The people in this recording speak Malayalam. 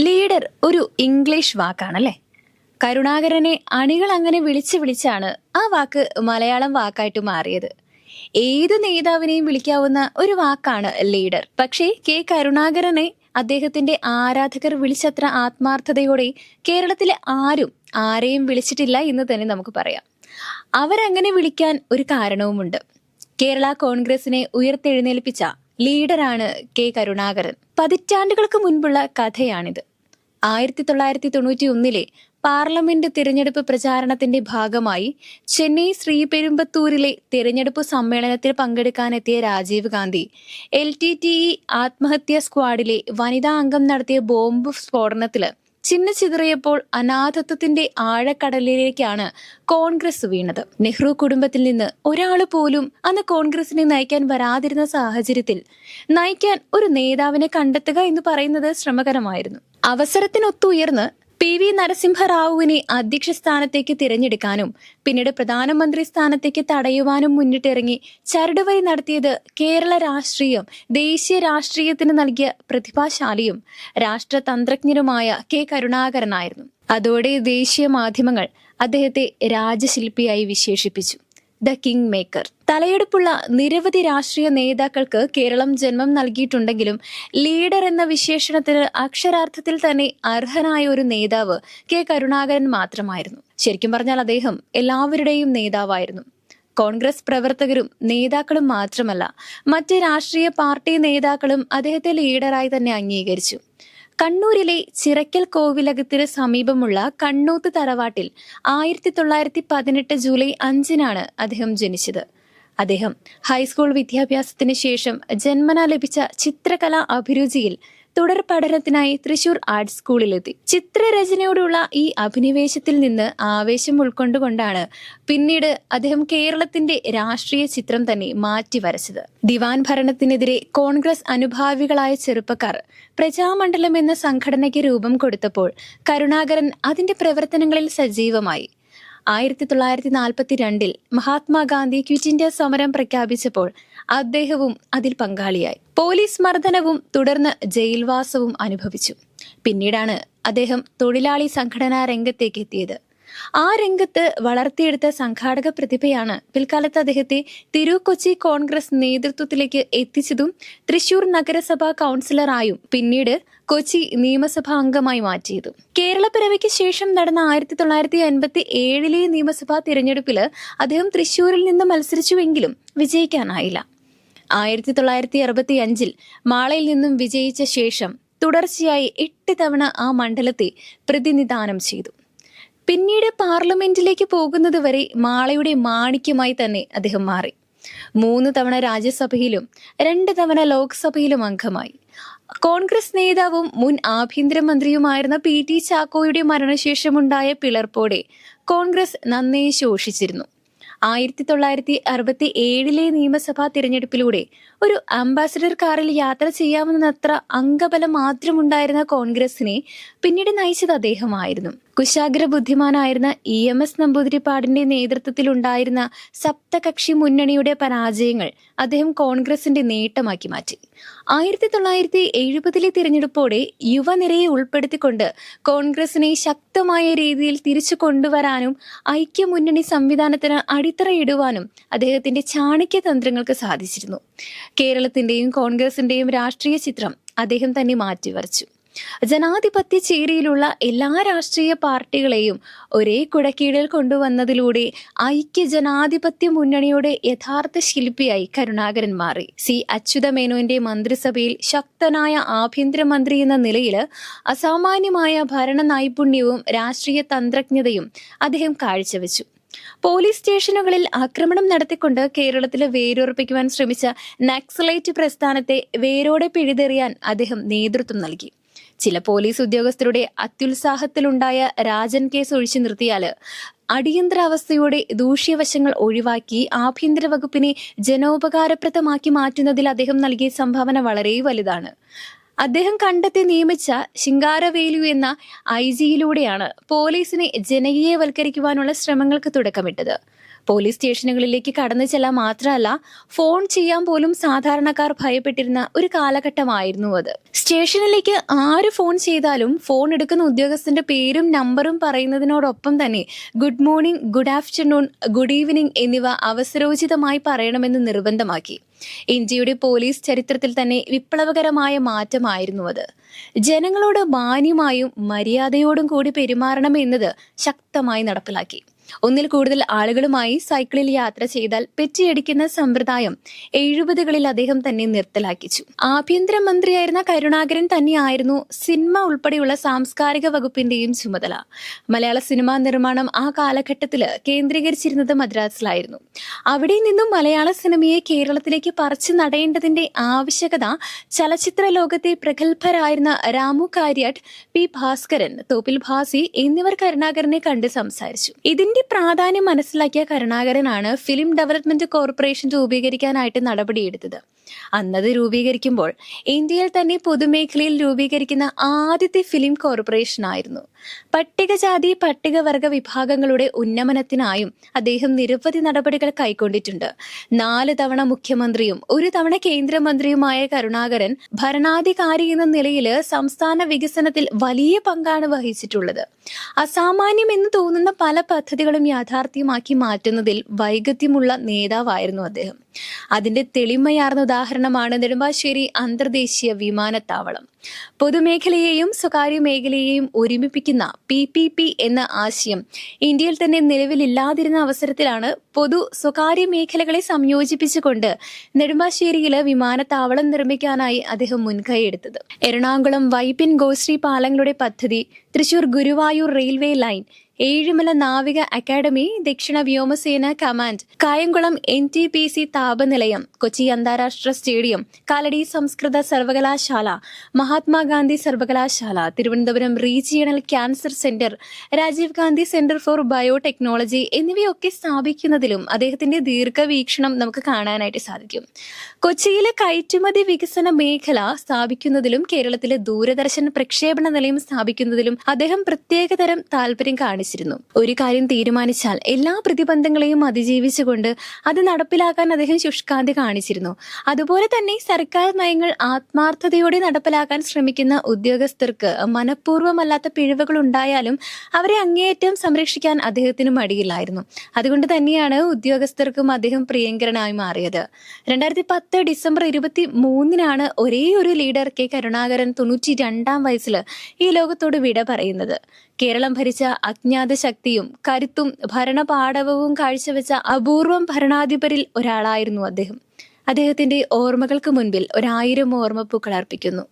ലീഡർ ഒരു ഇംഗ്ലീഷ് വാക്കാണല്ലേ. കരുണാകരനെ അണികൾ അങ്ങനെ വിളിച്ചാണ് ആ വാക്ക് മലയാളം വാക്കായിട്ട് മാറിയത്. ഏത് നേതാവിനെയും വിളിക്കാവുന്ന ഒരു വാക്കാണ് ലീഡർ. പക്ഷേ കരുണാകരനെ അദ്ദേഹത്തിന്റെ ആരാധകർ വിളിച്ചത്ര ആത്മാർത്ഥതയോടെ കേരളത്തിലെ ആരെയും വിളിച്ചിട്ടില്ല എന്ന് തന്നെ നമുക്ക് പറയാം. അവരങ്ങനെ വിളിക്കാൻ ഒരു കാരണവുമുണ്ട്. കേരള കോൺഗ്രസിനെ ഉയർത്തെഴുന്നേൽപ്പിച്ച ലീഡറാണ് കരുണാകരൻ. പതിറ്റാണ്ടുകൾക്ക് മുൻപുള്ള കഥയാണിത്. 1991 പാർലമെന്റ് തിരഞ്ഞെടുപ്പ് പ്രചാരണത്തിന്റെ ഭാഗമായി ചെന്നൈ ശ്രീപെരുമ്പത്തൂരിലെ തിരഞ്ഞെടുപ്പ് സമ്മേളനത്തിൽ പങ്കെടുക്കാനെത്തിയ രാജീവ് ഗാന്ധി LTTE ആത്മഹത്യാ സ്ക്വാഡിലെ വനിതാ അംഗം നടത്തിയ ബോംബ് സ്ഫോടനത്തില് ചിതറിയപ്പോൾ അനാഥത്വത്തിന്റെ ആഴക്കടലിലേക്കാണ് കോൺഗ്രസ് വീണത്. നെഹ്റു കുടുംബത്തിൽ നിന്ന് ഒരാൾ പോലും അന്ന് കോൺഗ്രസിനെ നയിക്കാൻ വരാതിരുന്ന സാഹചര്യത്തിൽ നയിക്കാൻ ഒരു നേതാവിനെ കണ്ടെത്തുക എന്ന് പറയുന്നത് ശ്രമകരമായിരുന്നു. അവസരത്തിനൊത്തുയർന്ന് PV നരസിംഹറാവുവിനെ അധ്യക്ഷ സ്ഥാനത്തേക്ക് തിരഞ്ഞെടുക്കാനും പിന്നീട് പ്രധാനമന്ത്രി സ്ഥാനത്തേക്ക് തടയുവാനും മുന്നിട്ടിറങ്ങി ചരടുവരി നടത്തിയത് കേരള രാഷ്ട്രീയം ദേശീയ രാഷ്ട്രീയത്തിന് നൽകിയ പ്രതിഭാശാലിയും രാഷ്ട്രതന്ത്രജ്ഞനുമായ കരുണാകരനായിരുന്നു. അതോടെ ദേശീയ മാധ്യമങ്ങൾ അദ്ദേഹത്തെ രാജശില്പിയായി വിശേഷിപ്പിച്ചു. The king maker. തലയെടുപ്പുള്ള നിരവധി രാഷ്ട്രീയ നേതാക്കൾക്ക് കേരളം ജന്മം നൽകിയിട്ടുണ്ടെങ്കിലും ലീഡർ എന്ന വിശേഷണത്തിന് അക്ഷരാർത്ഥത്തിൽ തന്നെ അർഹനായ ഒരു നേതാവ് കരുണാകരൻ മാത്രമായിരുന്നു. ശരിക്കും പറഞ്ഞാൽ അദ്ദേഹം എല്ലാവരുടെയും നേതാവായിരുന്നു. കോൺഗ്രസ് പ്രവർത്തകരും നേതാക്കളും മാത്രമല്ല, മറ്റ് രാഷ്ട്രീയ പാർട്ടി നേതാക്കളും അദ്ദേഹത്തെ ലീഡറായി തന്നെ അംഗീകരിച്ചു. കണ്ണൂരിലെ ചിറക്കൽ കോവിലകത്തിന് സമീപമുള്ള കണ്ണൂത്ത് തറവാട്ടിൽ 1918 ജൂലൈ 5 അദ്ദേഹം ജനിച്ചത്. അദ്ദേഹം ഹൈസ്കൂൾ വിദ്യാഭ്യാസത്തിന് ശേഷം ജന്മനാ ലഭിച്ച ചിത്രകലാ അഭിരുചിയിൽ തുടർ പഠനത്തിനായി തൃശൂർ ആർട്സ് സ്കൂളിലെത്തി. ചിത്രരചനയോടുള്ള ഈ അഭിനിവേശത്തിൽ നിന്ന് ആവേശം ഉൾക്കൊണ്ടുകൊണ്ടാണ് പിന്നീട് അദ്ദേഹം കേരളത്തിന്റെ രാഷ്ട്രീയ ചിത്രം തന്നെ മാറ്റി വരച്ചത്. ദിവാൻ ഭരണത്തിനെതിരെ കോൺഗ്രസ് അനുഭാവികളായ ചെറുപ്പക്കാർ പ്രജാമണ്ഡലം എന്ന സംഘടനയ്ക്ക് രൂപം കൊടുത്തപ്പോൾ കരുണാകരൻ അതിന്റെ പ്രവർത്തനങ്ങളിൽ സജീവമായി. 1942 മഹാത്മാഗാന്ധി ക്വിറ്റ് ഇന്ത്യ സമരം പ്രഖ്യാപിച്ചപ്പോൾ അദ്ദേഹവും അതിൽ പങ്കാളിയായി. പോലീസ് മർദ്ദനവും തുടർന്ന് ജയിൽവാസവും അനുഭവിച്ചു. പിന്നീടാണ് അദ്ദേഹം തൊഴിലാളി സംഘടനാ രംഗത്തേക്ക് എത്തിയത്. ആ രംഗത്ത് വളർത്തിയെടുത്ത സംഘാടക പ്രതിഭയാണ് പിൽക്കാലത്ത് അദ്ദേഹത്തെ തിരുക്കൊച്ചി കോൺഗ്രസ് നേതൃത്വത്തിലേക്ക് എത്തിച്ചതും തൃശൂർ നഗരസഭാ കൗൺസിലറായും പിന്നീട് കൊച്ചി നിയമസഭാ അംഗമായി മാറ്റിയതും. കേരളപ്പിറവിക്ക് ശേഷം നടന്ന 1957 നിയമസഭാ തിരഞ്ഞെടുപ്പില് അദ്ദേഹം തൃശൂരിൽ നിന്ന് മത്സരിച്ചുവെങ്കിലും വിജയിക്കാനായില്ല. 1965 മാളയിൽ നിന്നും വിജയിച്ച ശേഷം തുടർച്ചയായി 8 തവണ ആ മണ്ഡലത്തെ പ്രതിനിധാനം ചെയ്തു. പിന്നീട് പാർലമെന്റിലേക്ക് പോകുന്നത് വരെ മാളയുടെ മാണിക്യമായി തന്നെ അദ്ദേഹം മാറി. 3 തവണ രാജ്യസഭയിലും 2 തവണ ലോക്സഭയിലും അംഗമായി. കോൺഗ്രസ് നേതാവും മുൻ ആഭ്യന്തരമന്ത്രിയുമായിരുന്ന PT ചാക്കോയുടെ മരണശേഷമുണ്ടായ പിളർപ്പോടെ കോൺഗ്രസ് നന്നേ ശോഷിച്ചിരുന്നു. 1967 നിയമസഭാ തിരഞ്ഞെടുപ്പിലൂടെ ഒരു അംബാസഡർ കാറിൽ യാത്ര ചെയ്യാവുന്നത്ര അംഗബലം മാത്രമുണ്ടായിരുന്ന കോൺഗ്രസിനെ പിന്നീട് നയിച്ചത് അദ്ദേഹമായിരുന്നു. കുശാഗ്ര ബുദ്ധിമാനായിരുന്ന EMS നമ്പൂതിരിപ്പാടിന്റെ നേതൃത്വത്തിലുണ്ടായിരുന്ന സപ്തകക്ഷി മുന്നണിയുടെ പരാജയങ്ങൾ അദ്ദേഹം കോൺഗ്രസിന്റെ നേട്ടമാക്കി മാറ്റി. 1970 തിരഞ്ഞെടുപ്പോടെ യുവനിരയെ ഉൾപ്പെടുത്തിക്കൊണ്ട് കോൺഗ്രസിനെ ശക്തമായ രീതിയിൽ തിരിച്ചു കൊണ്ടുവരാനും ഐക്യമുന്നണി സംവിധാനത്തിന് അടിത്തറയിടുവാനും അദ്ദേഹത്തിന്റെ ചാണക്യതന്ത്രങ്ങൾക്ക് സാധിച്ചിരുന്നു. കേരളത്തിന്റെയും കോൺഗ്രസിന്റെയും രാഷ്ട്രീയ ചിത്രം അദ്ദേഹം തന്നെ മാറ്റിവരച്ചു. ജനാധിപത്യ ചേരിയിലുള്ള എല്ലാ രാഷ്ട്രീയ പാർട്ടികളെയും ഒരേ കുടക്കീഴിൽ കൊണ്ടുവന്നതിലൂടെ ഐക്യ ജനാധിപത്യ മുന്നണിയുടെ യഥാർത്ഥ ശില്പിയായി കരുണാകരൻ മാറി. അച്യുതമേനോന്റെ മന്ത്രിസഭയിൽ ശക്തനായ ആഭ്യന്തരമന്ത്രി എന്ന നിലയിൽ അസാമാന്യമായ ഭരണ നൈപുണ്യവും രാഷ്ട്രീയ തന്ത്രജ്ഞതയും അദ്ദേഹം കാഴ്ചവെച്ചു. പോലീസ് സ്റ്റേഷനുകളിൽ ആക്രമണം നടത്തിക്കൊണ്ട് കേരളത്തിൽ വേരുറപ്പിക്കുവാൻ ശ്രമിച്ച നക്സലൈറ്റ് പ്രസ്ഥാനത്തെ വേരോടെ പിഴുതെറിയാൻ അദ്ദേഹം നേതൃത്വം നൽകി. ചില പോലീസ് ഉദ്യോഗസ്ഥരുടെ അത്യുത്സാഹത്തിലുണ്ടായ രാജൻ കേസ് ഒഴിച്ചു നിർത്തിയാല് അടിയന്തരാവസ്ഥയുടെ ദൂഷ്യവശങ്ങൾ ഒഴിവാക്കി ആഭ്യന്തര വകുപ്പിനെ ജനോപകാരപ്രദമാക്കി മാറ്റുന്നതിൽ അദ്ദേഹം നൽകിയ സംഭാവന വളരെ വലുതാണ്. അദ്ദേഹം കണ്ടെത്തി നിയമിച്ച ശിങ്കാരവേലു എന്ന IG യിലൂടെയാണ് പോലീസിനെ ജനകീയവൽക്കരിക്കുവാനുള്ള ശ്രമങ്ങൾക്ക് തുടക്കമിട്ടത്. പോലീസ് സ്റ്റേഷനുകളിലേക്ക് കടന്നു ചെല്ലാൻ മാത്രമല്ല, ഫോൺ ചെയ്യാൻ പോലും സാധാരണക്കാർ ഭയപ്പെട്ടിരുന്ന ഒരു കാലഘട്ടമായിരുന്നു അത്. സ്റ്റേഷനിലേക്ക് ആര് ഫോൺ ചെയ്താലും ഫോൺ എടുക്കുന്ന ഉദ്യോഗസ്ഥന്റെ പേരും നമ്പറും പറയുന്നതിനോടൊപ്പം തന്നെ good morning, good afternoon, good evening എന്നിവ അവസരോചിതമായി പറയണമെന്ന് നിർബന്ധമാക്കി. ഇന്ത്യയുടെ പോലീസ് ചരിത്രത്തിൽ തന്നെ വിപ്ലവകരമായ മാറ്റമായിരുന്നു അത്. ജനങ്ങളോട് മാന്യമായും മര്യാദയോടും കൂടി പെരുമാറണം എന്നത് ശക്തമായി നടപ്പിലാക്കി. ഒന്നിൽ കൂടുതൽ ആളുകളുമായി സൈക്കിളിൽ യാത്ര ചെയ്താൽ പെറ്റിയടിക്കുന്ന സമ്പ്രദായം 70കളിൽ അദ്ദേഹം തന്നെ നിർത്തലാക്കിച്ചു. ആഭ്യന്തരമന്ത്രിയായിരുന്ന കരുണാകരൻ തന്നെയായിരുന്നു സിനിമ ഉൾപ്പെടെയുള്ള സാംസ്കാരിക വകുപ്പിന്റെയും ചുമതല. മലയാള സിനിമാ നിർമ്മാണം ആ കാലഘട്ടത്തിൽ കേന്ദ്രീകരിച്ചിരുന്നത് മദ്രാസിലായിരുന്നു. അവിടെ നിന്നും മലയാള സിനിമയെ കേരളത്തിലേക്ക് പറിച്ചു നടേണ്ടതിന്റെ ആവശ്യകത ചലച്ചിത്ര ലോകത്തെ പ്രഗത്ഭരായിരുന്ന രാമു കാര്യാട്ട്, പി ഭാസ്കരൻ, തോപ്പിൽ ഭാസി എന്നിവർ കരുണാകരനെ കണ്ട് സംസാരിച്ചു. ഇതിന്റെ പ്രാധാന്യം മനസ്സിലാക്കിയ കരുണാകരനാണ് ഫിലിം ഡെവലപ്മെന്റ് കോർപ്പറേഷൻ രൂപീകരിക്കാനായിട്ട് നടപടിയെടുത്തത്. അന്നത് രൂപീകരിക്കുമ്പോൾ ഇന്ത്യയിൽ തന്നെ പൊതുമേഖലയിൽ രൂപീകരിക്കുന്ന ആദ്യത്തെ ഫിലിം കോർപ്പറേഷൻ ആയിരുന്നു. പട്ടികജാതി പട്ടികവർഗ വിഭാഗങ്ങളുടെ ഉന്നമനത്തിനായും അദ്ദേഹം നിരവധി നടപടികൾ കൈക്കൊണ്ടിട്ടുണ്ട്. 4 തവണ മുഖ്യമന്ത്രിയും 1 തവണ കേന്ദ്രമന്ത്രിയുമായ കരുണാകരൻ ഭരണാധികാരി എന്ന നിലയിൽ സംസ്ഥാന വികസനത്തിൽ വലിയ പങ്കാണ് വഹിച്ചിട്ടുള്ളത്. അസാമാന്യം എന്ന് തോന്നുന്ന പല പദ്ധതികളും യാഥാർത്ഥ്യമാക്കി മാറ്റുന്നതിൽ വൈദഗ്ധ്യമുള്ള നേതാവായിരുന്നു അദ്ദേഹം. അതിന്റെ തെളിമയാർന്ന ഉദാഹരണമാണ് നെടുമ്പാശ്ശേരി അന്തർദേശീയ വിമാനത്താവളം. പൊതുമേഖലയെയും സ്വകാര്യ മേഖലയെയും ഒരുമിപ്പിക്കുന്ന PPP എന്ന ആശയം ഇന്ത്യയിൽ തന്നെ നിലവിലില്ലാതിരുന്ന അവസരത്തിലാണ് പൊതു സ്വകാര്യ മേഖലകളെ സംയോജിപ്പിച്ചുകൊണ്ട് നെടുമ്പാശ്ശേരിയില് വിമാനത്താവളം നിർമ്മിക്കാനായി അദ്ദേഹം മുൻകൈയെടുത്തത്. എറണാകുളം വൈപ്പിൻ ഗോശ്രീ പാലങ്ങളുടെ പദ്ധതി, തൃശൂർ ഗുരുവായൂർ റെയിൽവേ ലൈൻ, ഏഴിമല നാവിക അക്കാദമി, ദക്ഷിണ വ്യോമസേന കമാൻഡ്, കായംകുളം NTPC താപനിലയം, കൊച്ചി അന്താരാഷ്ട്ര സ്റ്റേഡിയം, കാലടി സംസ്കൃത സർവകലാശാല, മഹാത്മാഗാന്ധി സർവകലാശാല, Thiruvananthapuram regional cancer centre, Rajiv Gandhi centre for biotechnology എന്നിവയൊക്കെ സ്ഥാപിക്കുന്നതിലും അദ്ദേഹത്തിന്റെ ദീർഘവീക്ഷണം നമുക്ക് കാണാനായിട്ട് സാധിക്കും. കൊച്ചിയിലെ കയറ്റുമതി വികസന മേഖല സ്ഥാപിക്കുന്നതിലും കേരളത്തിലെ ദൂരദർശൻ പ്രക്ഷേപണ നിലയം സ്ഥാപിക്കുന്നതിലും അദ്ദേഹം പ്രത്യേകതരം താല്പര്യം കാണിച്ചു. ഒരു കാര്യം തീരുമാനിച്ചാൽ എല്ലാ പ്രതിബന്ധങ്ങളെയും അതിജീവിച്ചുകൊണ്ട് അത് നടപ്പിലാക്കാൻ അദ്ദേഹം ശുഷ്കാന്തി കാണിച്ചിരുന്നു. അതുപോലെ തന്നെ സർക്കാർ നയങ്ങൾ ആത്മാർത്ഥതയോടെ നടപ്പിലാക്കാൻ ശ്രമിക്കുന്ന ഉദ്യോഗസ്ഥർക്ക് മനഃപൂർവ്വമല്ലാത്ത പിഴവുകൾ ഉണ്ടായാലും അവരെ അങ്ങേയറ്റം സംരക്ഷിക്കാൻ അദ്ദേഹത്തിന് മടിയില്ലായിരുന്നു. അതുകൊണ്ട് തന്നെയാണ് ഉദ്യോഗസ്ഥർക്കും അദ്ദേഹം പ്രിയങ്കരനായി മാറിയത്. 2010 ഡിസംബർ 23-നാണ് ഒരേ ഒരു ലീഡർ K. കരുണാകരൻ 92-ാം വയസ്സിൽ ഈ ലോകത്തോട് വിട പറയുന്നത്. കേരളം ഭരിച്ച അജ്ഞാത ശക്തിയും കരുത്തും ഭരണപാടവവും കാഴ്ചവെച്ച അപൂർവം ഭരണാധിപരിൽ ഒരാളായിരുന്നു അദ്ദേഹം. അദ്ദേഹത്തിന്റെ ഓർമ്മകൾക്ക് മുൻപിൽ 1000 ഓർമ്മപ്പൂക്കൾ അർപ്പിക്കുന്നു.